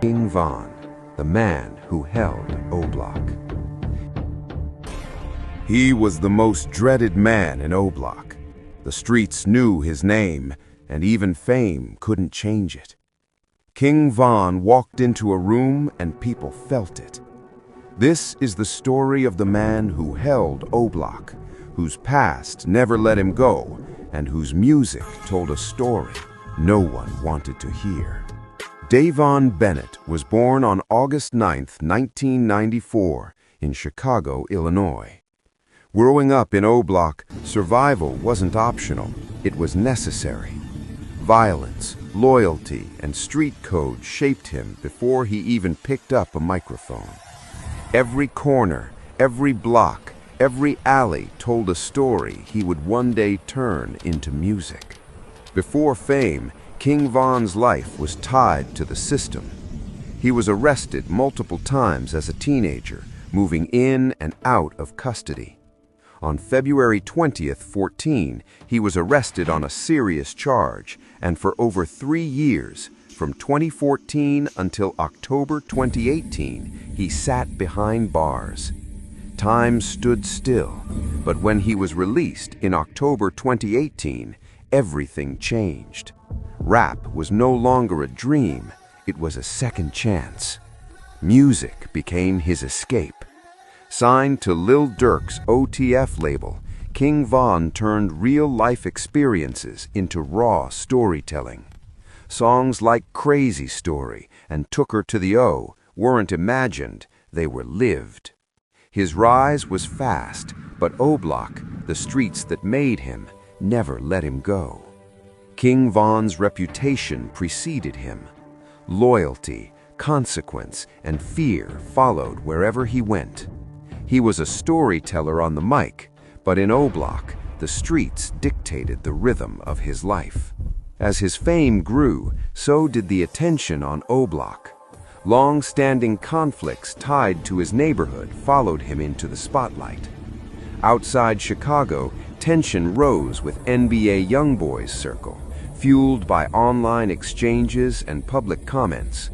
King Von, the man who held O'Block. He was the most dreaded man in O'Block. The streets knew his name, and even fame couldn't change it. King Von walked into a room and people felt it. This is the story of the man who held O'Block, whose past never let him go, and whose music told a story no one wanted to hear. Davon Bennett was born on August 9, 1994, in Chicago, Illinois. Growing up in O'Block, survival wasn't optional, it was necessary. Violence, loyalty, and street code shaped him before he even picked up a microphone. Every corner, every block, every alley told a story he would one day turn into music. Before fame, King Von's life was tied to the system. He was arrested multiple times as a teenager, moving in and out of custody. On February 20th, 14, he was arrested on a serious charge, and for over 3 years, from 2014 until October 2018, he sat behind bars. Time stood still, but when he was released in October 2018, everything changed. Rap was no longer a dream, it was a second chance. Music became his escape. Signed to Lil Durk's OTF label, King Von turned real-life experiences into raw storytelling. Songs like Crazy Story and Took Her to the O weren't imagined, they were lived. His rise was fast, but O'Block, the streets that made him, never let him go. King Von's reputation preceded him. Loyalty, consequence, and fear followed wherever he went. He was a storyteller on the mic, but in O'Block, the streets dictated the rhythm of his life. As his fame grew, so did the attention on O'Block. Long-standing conflicts tied to his neighborhood followed him into the spotlight. Outside Chicago, tension rose with NBA YoungBoys circle, fueled by online exchanges and public comments.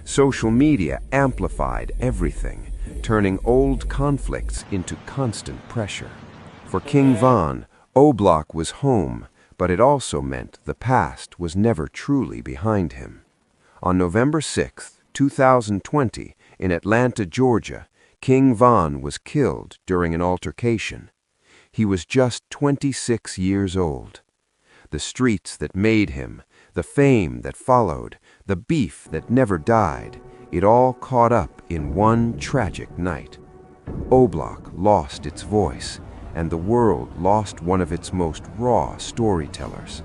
Social media amplified everything, turning old conflicts into constant pressure. For King Von, O'Block was home, but it also meant the past was never truly behind him. On November 6, 2020, in Atlanta, Georgia, King Von was killed during an altercation. He was just 26 years old. The streets that made him, the fame that followed, the beef that never died, it all caught up in one tragic night. O'Block lost its voice, and the world lost one of its most raw storytellers.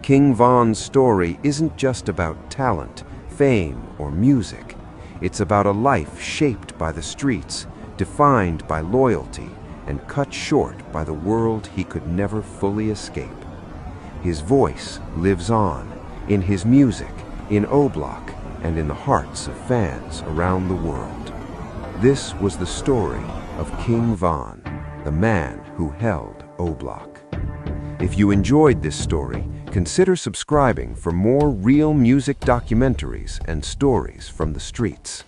King Von's story isn't just about talent, fame, or music. It's about a life shaped by the streets, defined by loyalty, and cut short by the world he could never fully escape. His voice lives on, in his music, in O'Block, and in the hearts of fans around the world. This was the story of King Von, the man who held O'Block. If you enjoyed this story, consider subscribing for more real music documentaries and stories from the streets.